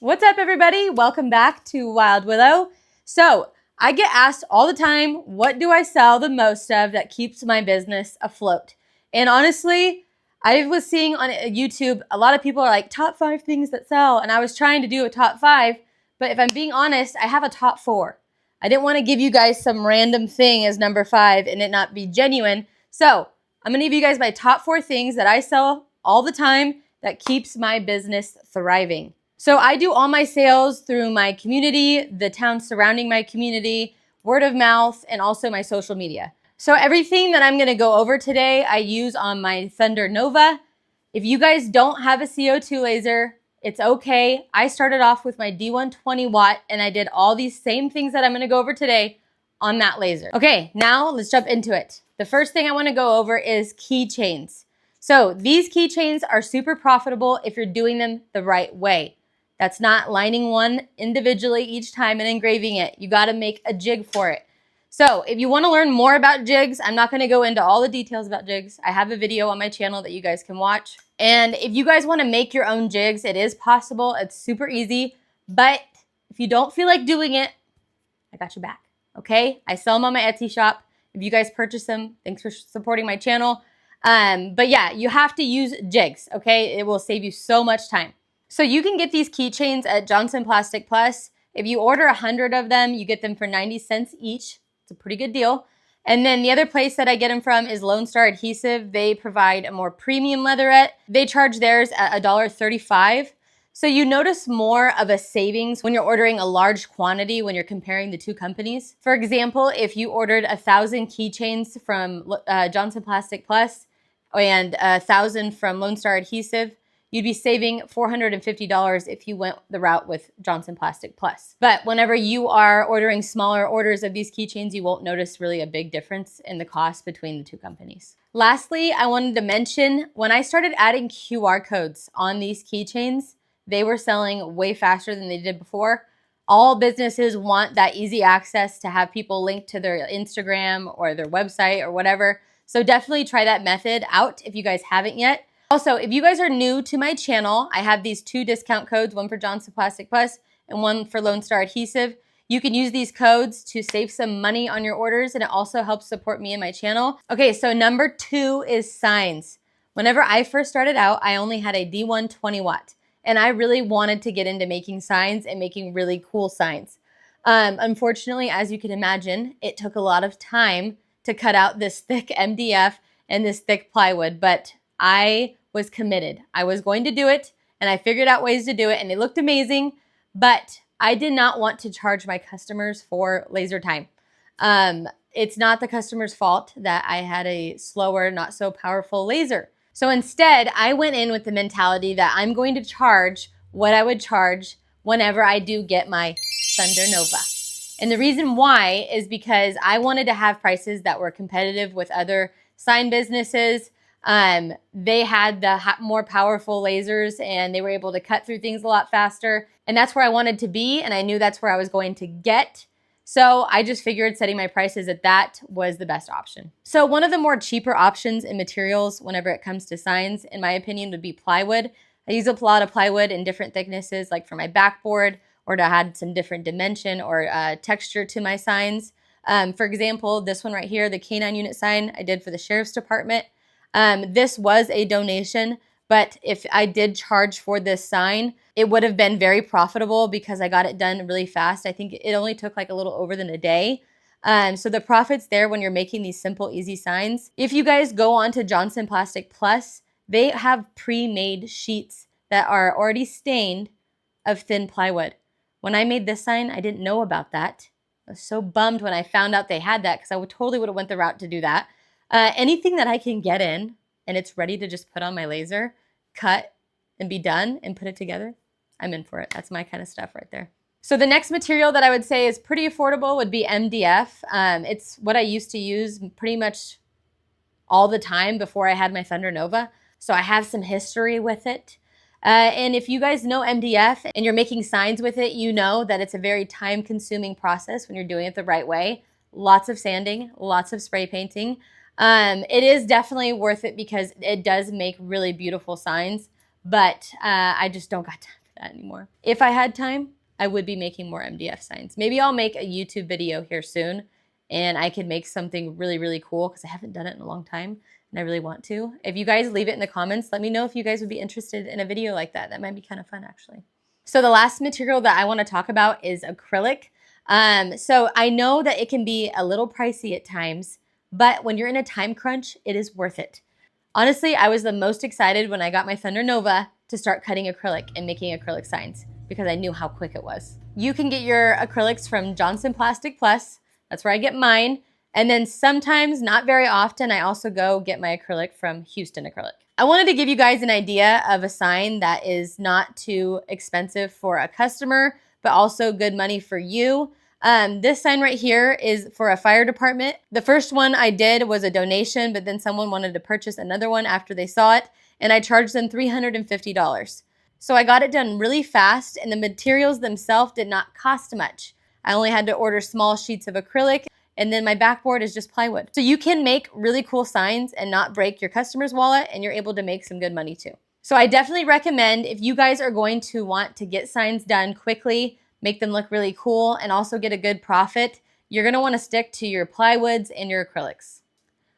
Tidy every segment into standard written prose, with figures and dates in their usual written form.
What's up, everybody? Welcome back to Wylde Willow. So I get asked all the time, what do I sell the most of that keeps my business afloat? And honestly, I was seeing on YouTube, a lot of people are like, top 5 things that sell. And I was trying to do a top 5, but if I'm being honest, I have a top 4. I didn't want to give you guys some random thing as number 5 and it not be genuine. So I'm going to give you guys my top 4 things that I sell all the time that keeps my business thriving. So I do all my sales through my community, the town surrounding my community, word of mouth, and also my social media. So everything that I'm going to go over today, I use on my Thunder Nova. If you guys don't have a CO2 laser, it's okay. I started off with my D120 watt and I did all these same things that I'm going to go over today on that laser. Okay, now let's jump into it. The first thing I want to go over is keychains. So these keychains are super profitable if you're doing them the right way. That's not lining one individually each time and engraving it. You got to make a jig for it. So if you want to learn more about jigs, I'm not going to go into all the details about jigs. I have a video on my channel that you guys can watch. And if you guys want to make your own jigs, it is possible. It's super easy. But if you don't feel like doing it, I got your back. Okay? I sell them on my Etsy shop. If you guys purchase them, thanks for supporting my channel. But yeah, you have to use jigs. Okay? It will save you so much time. So you can get these keychains at Johnson Plastic Plus. If you order 100 of them, you get them for 90 cents each. It's a pretty good deal. And then the other place that I get them from is LoneStar Adhesive. They provide a more premium leatherette. They charge theirs at $1.35. So you notice more of a savings when you're ordering a large quantity when you're comparing the two companies. For example, if you ordered 1,000 keychains from Johnson Plastic Plus and 1,000 from LoneStar Adhesive, you'd be saving $450 if you went the route with Johnson Plastic Plus. But whenever you are ordering smaller orders of these keychains, you won't notice really a big difference in the cost between the two companies. Lastly, I wanted to mention, when I started adding QR codes on these keychains, they were selling way faster than they did before. All businesses want that easy access to have people link to their Instagram or their website or whatever. So definitely try that method out if you guys haven't yet. Also, if you guys are new to my channel, I have these 2 discount codes, one for Johnson Plastic Plus and one for LoneStar Adhesive. You can use these codes to save some money on your orders, and it also helps support me and my channel. Okay, so number 2 is signs. Whenever I first started out, I only had a D120 watt, and I really wanted to get into making signs and making really cool signs. Unfortunately, as you can imagine, it took a lot of time to cut out this thick MDF and this thick plywood, but I was committed. I was going to do it, and I figured out ways to do it, and it looked amazing, but I did not want to charge my customers for laser time. It's not the customer's fault that I had a slower, not so powerful laser. So instead, I went in with the mentality that I'm going to charge what I would charge whenever I do get my Thunder Nova. And the reason why is because I wanted to have prices that were competitive with other sign businesses. They had the more powerful lasers and they were able to cut through things a lot faster. And that's where I wanted to be. And I knew that's where I was going to get. So I just figured setting my prices at that was the best option. So one of the more cheaper options in materials whenever it comes to signs, in my opinion, would be plywood. I use a lot of plywood in different thicknesses, like for my backboard or to add some different dimension or texture to my signs. For example, this one right here, the K9 unit sign I did for the Sheriff's Department. This was a donation, but if I did charge for this sign, it would have been very profitable because I got it done really fast. I think it only took like a little over than a day. So the profit's there when you're making these simple, easy signs. If you guys go on to Johnson Plastic Plus, they have pre-made sheets that are already stained of thin plywood. When I made this sign, I didn't know about that. I was so bummed when I found out they had that because I totally would have went the route to do that. Anything that I can get in and it's ready to just put on my laser, cut and be done and put it together, I'm in for it. That's my kind of stuff right there. So the next material that I would say is pretty affordable would be MDF. It's what I used to use pretty much all the time before I had my Thunder Nova. So I have some history with it. And if you guys know MDF and you're making signs with it, you know that it's a very time-consuming process when you're doing it the right way. Lots of sanding, lots of spray painting. It is definitely worth it because it does make really beautiful signs, but I just don't got time for that anymore. If I had time, I would be making more MDF signs. Maybe I'll make a YouTube video here soon and I could make something really, really cool because I haven't done it in a long time and I really want to. If you guys leave it in the comments, let me know if you guys would be interested in a video like that. That might be kind of fun actually. So the last material that I want to talk about is acrylic. So I know that it can be a little pricey at times, but when you're in a time crunch, it is worth it. Honestly, I was the most excited when I got my Thunder Nova to start cutting acrylic and making acrylic signs because I knew how quick it was. You can get your acrylics from Johnson Plastic Plus. That's where I get mine. And then sometimes, not very often, I also go get my acrylic from Houston Acrylic. I wanted to give you guys an idea of a sign that is not too expensive for a customer, but also good money for you. This sign right here is for a fire department. The first one I did was a donation, but then someone wanted to purchase another one after they saw it, and I charged them $350. So I got it done really fast, and the materials themselves did not cost much. I only had to order small sheets of acrylic, and then my backboard is just plywood. So you can make really cool signs and not break your customer's wallet, and you're able to make some good money too. So I definitely recommend, if you guys are going to want to get signs done quickly, make them look really cool, and also get a good profit, you're gonna wanna stick to your plywoods and your acrylics.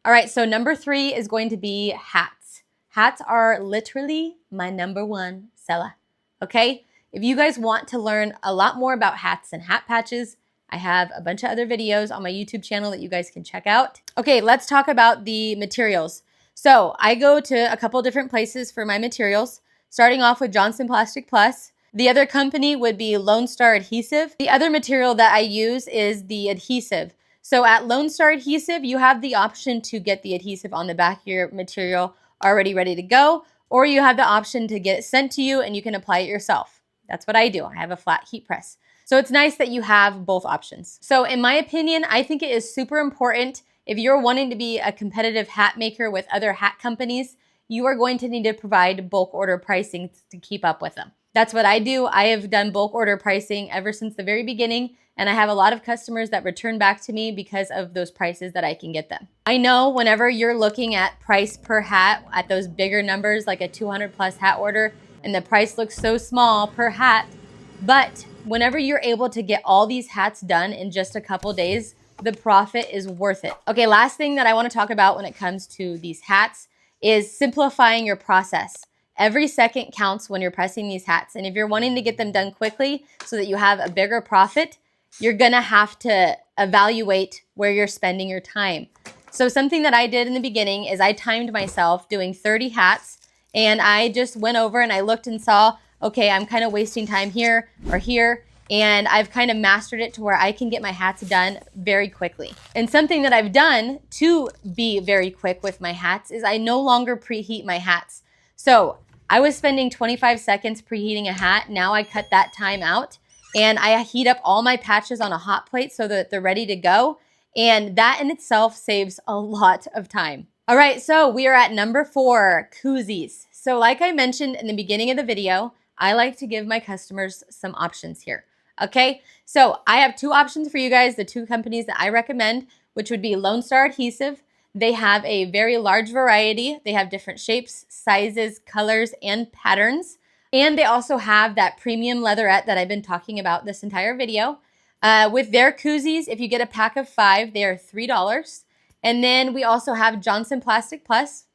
All right, so number 3 is going to be hats. Hats are literally my number 1 seller, okay? If you guys want to learn a lot more about hats and hat patches, I have a bunch of other videos on my YouTube channel that you guys can check out. Okay, let's talk about the materials. So I go to a couple different places for my materials, starting off with Johnson Plastic Plus. The other company would be LoneStar Adhesive. The other material that I use is the adhesive. So at LoneStar Adhesive, you have the option to get the adhesive on the back of your material already ready to go, or you have the option to get it sent to you and you can apply it yourself. That's what I do. I have a flat heat press. So it's nice that you have both options. So in my opinion, I think it is super important if you're wanting to be a competitive hat maker with other hat companies, you are going to need to provide bulk order pricing to keep up with them. That's what I do. I have done bulk order pricing ever since the very beginning, and I have a lot of customers that return back to me because of those prices that I can get them. I know whenever you're looking at price per hat at those bigger numbers, like a 200 plus hat order, and the price looks so small per hat, but whenever you're able to get all these hats done in just a couple days, the profit is worth it. Okay, last thing that I want to talk about when it comes to these hats is simplifying your process. Every second counts when you're pressing these hats. And if you're wanting to get them done quickly so that you have a bigger profit, you're gonna have to evaluate where you're spending your time. So something that I did in the beginning is I timed myself doing 30 hats, and I just went over and I looked and saw, okay, I'm kind of wasting time here or here, and I've kind of mastered it to where I can get my hats done very quickly. And something that I've done to be very quick with my hats is I no longer preheat my hats. So I was spending 25 seconds preheating a hat. Now I cut that time out and I heat up all my patches on a hot plate so that they're ready to go. And that in itself saves a lot of time. All right, so we are at number 4, koozies. So like I mentioned in the beginning of the video, I like to give my customers some options here. Okay, so I have 2 options for you guys, the 2 companies that I recommend, which would be LoneStar Adhesive. They have a very large variety. They have different shapes, sizes, colors, and patterns. And they also have that premium leatherette that I've been talking about this entire video. With their koozies, if you get a pack of 5, they are $3. And then we also have Johnson Plastic Plus.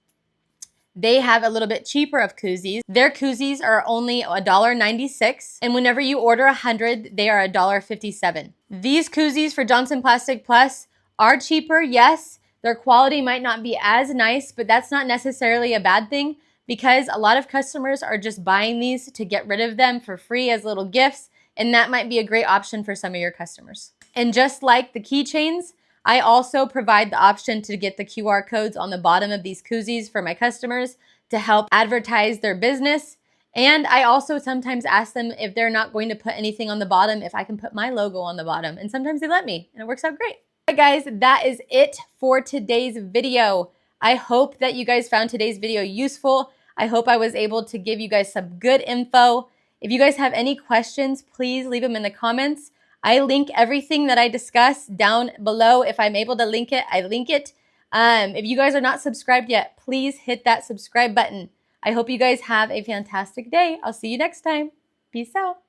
They have a little bit cheaper of koozies. Their koozies are only $1.96. And whenever you order 100, they are $1.57. These koozies for Johnson Plastic Plus are cheaper, yes. Their quality might not be as nice, but that's not necessarily a bad thing because a lot of customers are just buying these to get rid of them for free as little gifts, and that might be a great option for some of your customers. And just like the keychains, I also provide the option to get the QR codes on the bottom of these koozies for my customers to help advertise their business. And I also sometimes ask them if they're not going to put anything on the bottom, if I can put my logo on the bottom. And sometimes they let me, and it works out great. All right, guys, that is it for today's video. I hope that you guys found today's video useful. I hope I was able to give you guys some good info. If you guys have any questions, please leave them in the comments. I link everything that I discuss down below. If I'm able to link it, I link it. If you guys are not subscribed yet, please hit that subscribe button. I hope you guys have a fantastic day. I'll see you next time. Peace out.